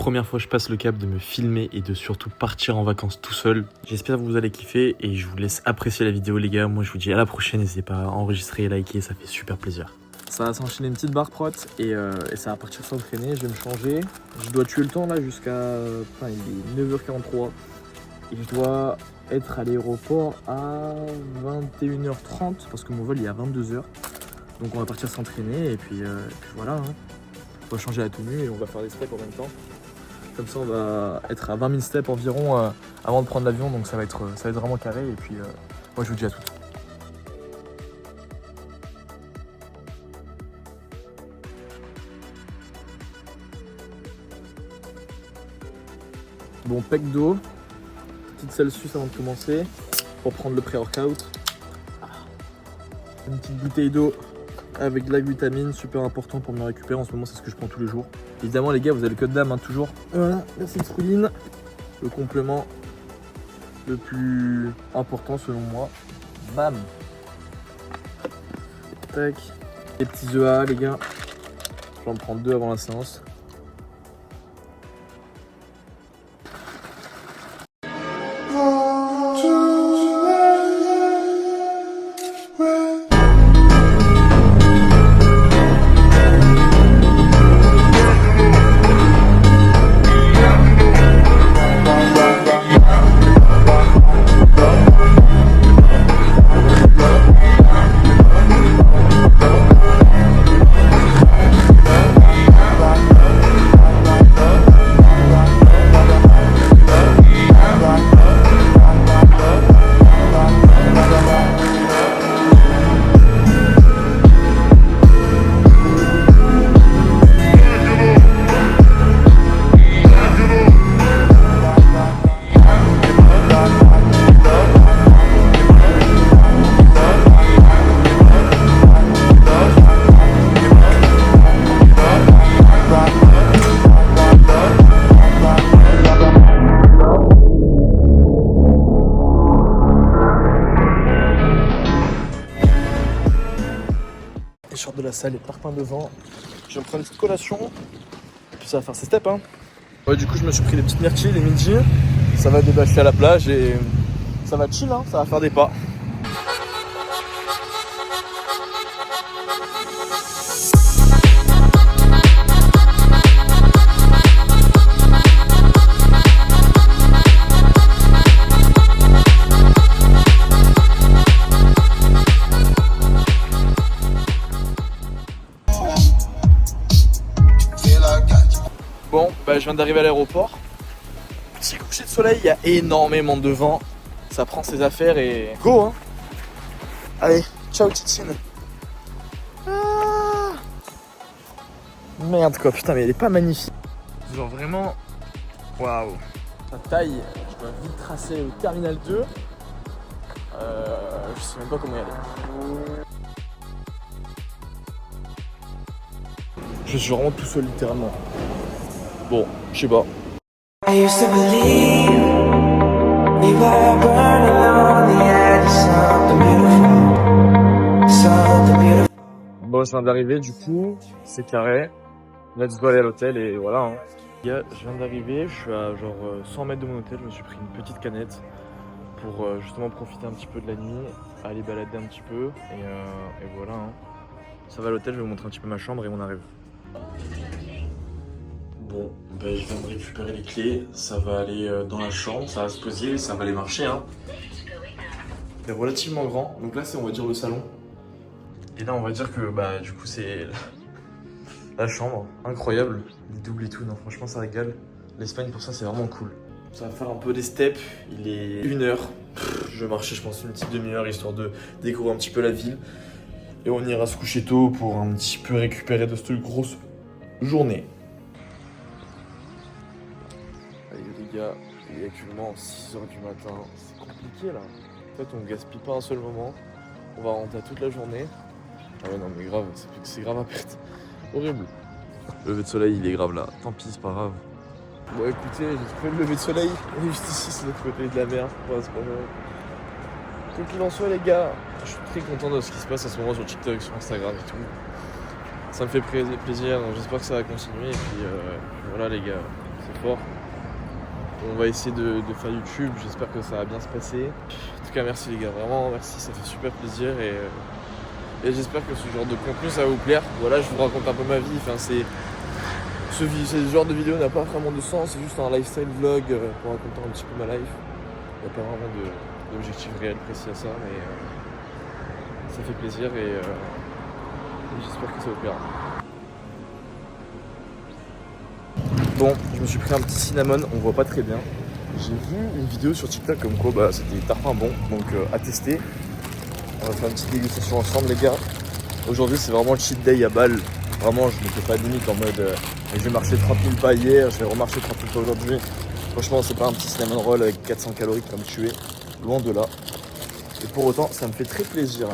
première fois que je passe le cap de me filmer et de surtout partir en vacances tout seul. J'espère que vous allez kiffer et je vous laisse apprécier la vidéo les gars. Moi je vous dis à la prochaine, n'hésitez pas à enregistrer et liker, ça fait super plaisir. Ça va s'enchaîner une petite barre prot et ça va partir s'entraîner, je vais me changer. Je dois tuer le temps là jusqu'à... il est 9h43 et je dois être à l'aéroport à 21h30 parce que mon vol il est à 22h. Donc on va partir s'entraîner et puis voilà. On va changer la tenue et on va faire des steps en même temps. Comme ça on va être à 20 000 steps environ avant de prendre l'avion, donc ça va être vraiment carré et puis moi je vous dis à tout. Bon, pec d'eau, petite Celsius avant de commencer pour prendre le pré-workout. Une petite bouteille d'eau avec de la glutamine, super important pour me récupérer. En ce moment, c'est ce que je prends tous les jours. Évidemment, les gars, vous avez le code d'âme, toujours. Voilà, merci de Citrulline. Le complément le plus important selon moi. Bam. Tac. Les petits EA, les gars. J'en prends 2 avant la séance. Je sors de la salle et parpaing devant. Je vais me prendre une petite collation. Et puis ça va faire ses steps. Ouais, du coup, je me suis pris des petites myrtilles les midi. Ça va débâcher à la plage et ça va chill, ça va faire des pas. Bon, je viens d'arriver à l'aéroport. Petit coucher de soleil, il y a énormément de vent. Ça prend ses affaires et go Allez, ciao Titine. Merde quoi, putain mais elle est pas magnifique. Genre vraiment, waouh. Sa taille, je dois vite tracer au terminal 2. Je sais même pas comment y aller. Je suis vraiment tout seul littéralement. Bon, je sais pas. I used to believe we were burning on the edge of something beautiful, something beautiful. Bon, je viens d'arriver, du coup, c'est carré. Let's go aller à l'hôtel et voilà. Je viens d'arriver, je suis à genre 100 mètres de mon hôtel. Je me suis pris une petite canette pour justement profiter un petit peu de la nuit, aller balader un petit peu et voilà. Ça va à l'hôtel, je vais vous montrer un petit peu ma chambre et on arrive. Bon, je viens de récupérer les clés, ça va aller dans la chambre, ça va se poser, ça va aller marcher. C'est relativement grand, donc là c'est on va dire le salon. Et là on va dire que du coup c'est la chambre, incroyable, les doubles et tout, non franchement ça régale. L'Espagne pour ça c'est vraiment cool. Ça va faire un peu des steps, il est 1h, je vais marcher je pense une petite demi-heure histoire de découvrir un petit peu la ville. Et on ira se coucher tôt pour un petit peu récupérer de cette grosse journée. Allez les gars, il est actuellement 6h du matin, c'est compliqué là. En fait on gaspille pas un seul moment, on va rentrer toute la journée. Ah ouais non mais grave, c'est grave à perte, horrible. Le lever de soleil il est grave là, tant pis c'est pas grave. Bon écoutez, j'ai trouvé le lever de soleil, on est juste ici, c'est l'autre côté de la mer, ouais, c'est pas grave. Quoi qu'il en soit les gars, je suis très content de ce qui se passe en ce moment sur TikTok, sur Instagram et tout. Ça me fait plaisir, j'espère que ça va continuer et puis voilà les gars, trop fort. On va essayer de faire YouTube, j'espère que ça va bien se passer. En tout cas merci les gars, vraiment merci, ça fait super plaisir et j'espère que ce genre de contenu ça va vous plaire. Voilà, je vous raconte un peu ma vie, enfin, ce genre de vidéo n'a pas vraiment de sens, c'est juste un lifestyle vlog pour raconter un petit peu ma life. Il n'y a pas vraiment d'objectif réel précis à ça, mais ça fait plaisir et j'espère que ça vous plaira. Bon, je me suis pris un petit cinnamon, on voit pas très bien. J'ai vu une vidéo sur TikTok comme quoi c'était tarpin bon, donc à tester. On va faire une petite dégustation ensemble les gars. Aujourd'hui c'est vraiment le cheat day à Bâle. Vraiment je ne me fais pas de limite en mode je vais marcher 30 000 pas hier, je vais remarcher 30 000 pas aujourd'hui. Franchement c'est pas un petit cinnamon roll avec 400 calories comme tu es, loin de là. Et pour autant ça me fait très plaisir.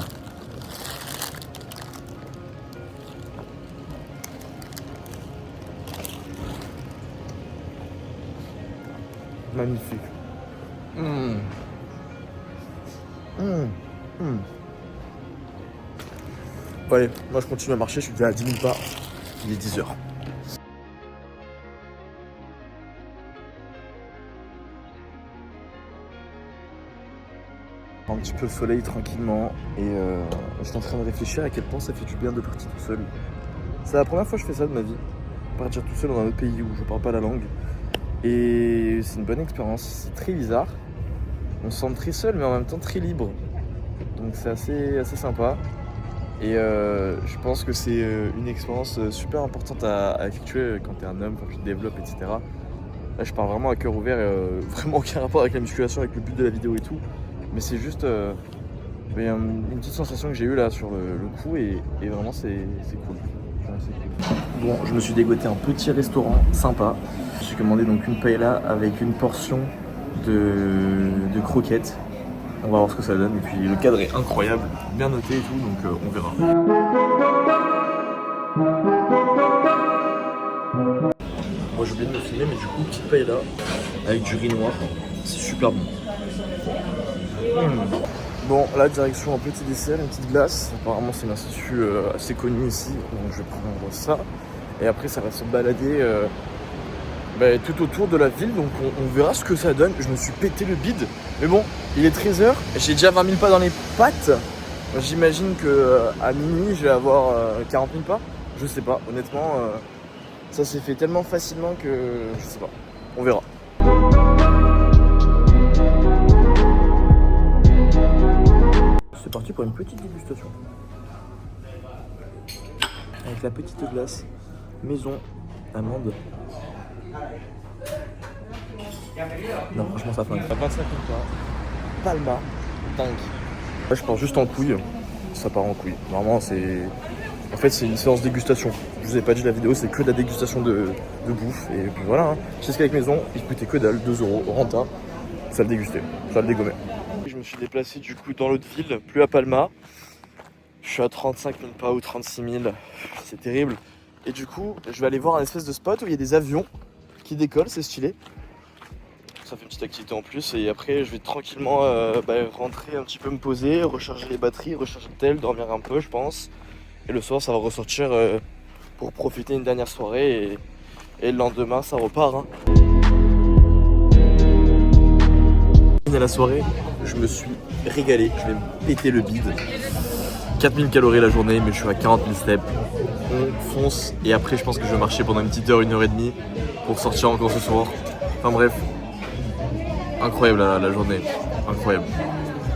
Magnifique. Bon allez, moi je continue à marcher, je suis déjà à 10 000 pas, il est 10h. Un petit peu le soleil tranquillement et j'étais en train de réfléchir à quel point ça fait du bien de partir tout seul. C'est la première fois que je fais ça de ma vie, partir tout seul dans un autre pays où je parle pas la langue. Et c'est une bonne expérience, c'est très bizarre. On se sent très seul mais en même temps très libre. Donc c'est assez sympa. Et je pense que c'est une expérience super importante à effectuer quand tu es un homme, quand tu te développes, etc. Là je pars vraiment à cœur ouvert, vraiment aucun rapport avec la musculation, avec le but de la vidéo et tout. Mais c'est juste une petite sensation que j'ai eue là sur le coup et vraiment c'est cool. Bon, je me suis dégoté un petit restaurant sympa. J'ai commandé donc une paella avec une portion de croquettes. On va voir ce que ça donne. Et puis le cadre est incroyable, bien noté et tout, donc on verra. Moi j'ai oublié de me filmer, mais du coup petite paella avec du riz noir, c'est super bon. Bon, là direction un petit dessert, une petite glace. Apparemment c'est un institut assez connu ici, donc je vais prendre ça. Et après ça va se balader tout autour de la ville, donc on verra ce que ça donne. Je me suis pété le bide, mais bon, il est 13h, j'ai déjà 20 000 pas dans les pattes. J'imagine qu'à minuit je vais avoir 40 000 pas, je sais pas, honnêtement, ça s'est fait tellement facilement que je sais pas, on verra. C'est parti pour une petite dégustation. Avec la petite glace maison amande. Non franchement ça flingue. À 25 000 pas. Palma, dingue. Là je pars juste en couille. Ça part en couille. Normalement c'est... En fait c'est une séance dégustation. Je vous ai pas dit la vidéo, c'est que de la dégustation de bouffe. Et puis voilà, hein. Cheesecake maison, il coûtait que dalle, 2 €, renta. Ça le dégustait, ça le dégommait. Je me suis déplacé du coup dans l'autre ville, plus à Palma. Je suis à 35 000 pas ou 36 000, c'est terrible. Et du coup, je vais aller voir un espèce de spot où il y a des avions qui décollent, c'est stylé. Ça fait une petite activité en plus et après je vais tranquillement rentrer un petit peu, me poser, recharger les batteries, recharger le tel, dormir un peu je pense. Et le soir ça va ressortir pour profiter une dernière soirée et le lendemain ça repart. Hein. À la soirée, je me suis régalé, je vais me péter le bide. 4000 calories la journée, mais je suis à 40 000 steps. On fonce et après je pense que je vais marcher pendant une petite heure, 1h30 pour sortir encore ce soir. Enfin bref, incroyable la journée, incroyable.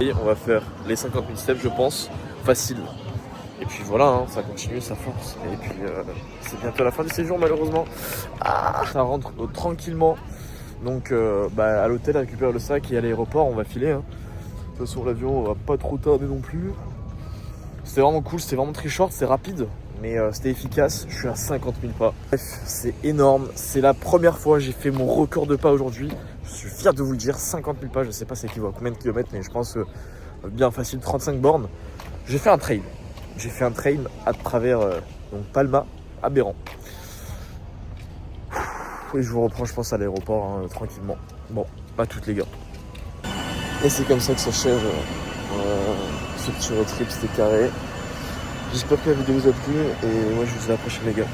Et on va faire les 50 000 steps je pense, facile. Et puis voilà, hein, ça continue, ça force. Et puis c'est bientôt la fin du séjour malheureusement. Ça rentre tranquillement. Donc à l'hôtel récupérer le sac et à l'aéroport on va filer. Hein. De toute façon l'avion va pas trop tarder non plus. C'était vraiment cool, c'était vraiment très short, c'est rapide. Mais c'était efficace, je suis à 50 000 pas. Bref, c'est énorme, c'est la première fois que j'ai fait mon record de pas aujourd'hui. Je suis fier de vous le dire, 50 000 pas, je sais pas c'est équivaut à combien de kilomètres, mais je pense bien facile, 35 bornes. J'ai fait un trail. J'ai fait un trail à travers donc Palma à Béran. Et je vous reprends, je pense, à l'aéroport, hein, tranquillement. Bon, à toutes les gars. Et c'est comme ça que s'achève ce petit road trip, c'était carré. J'espère que la vidéo vous a plu et moi je vous dis à la prochaine les gars.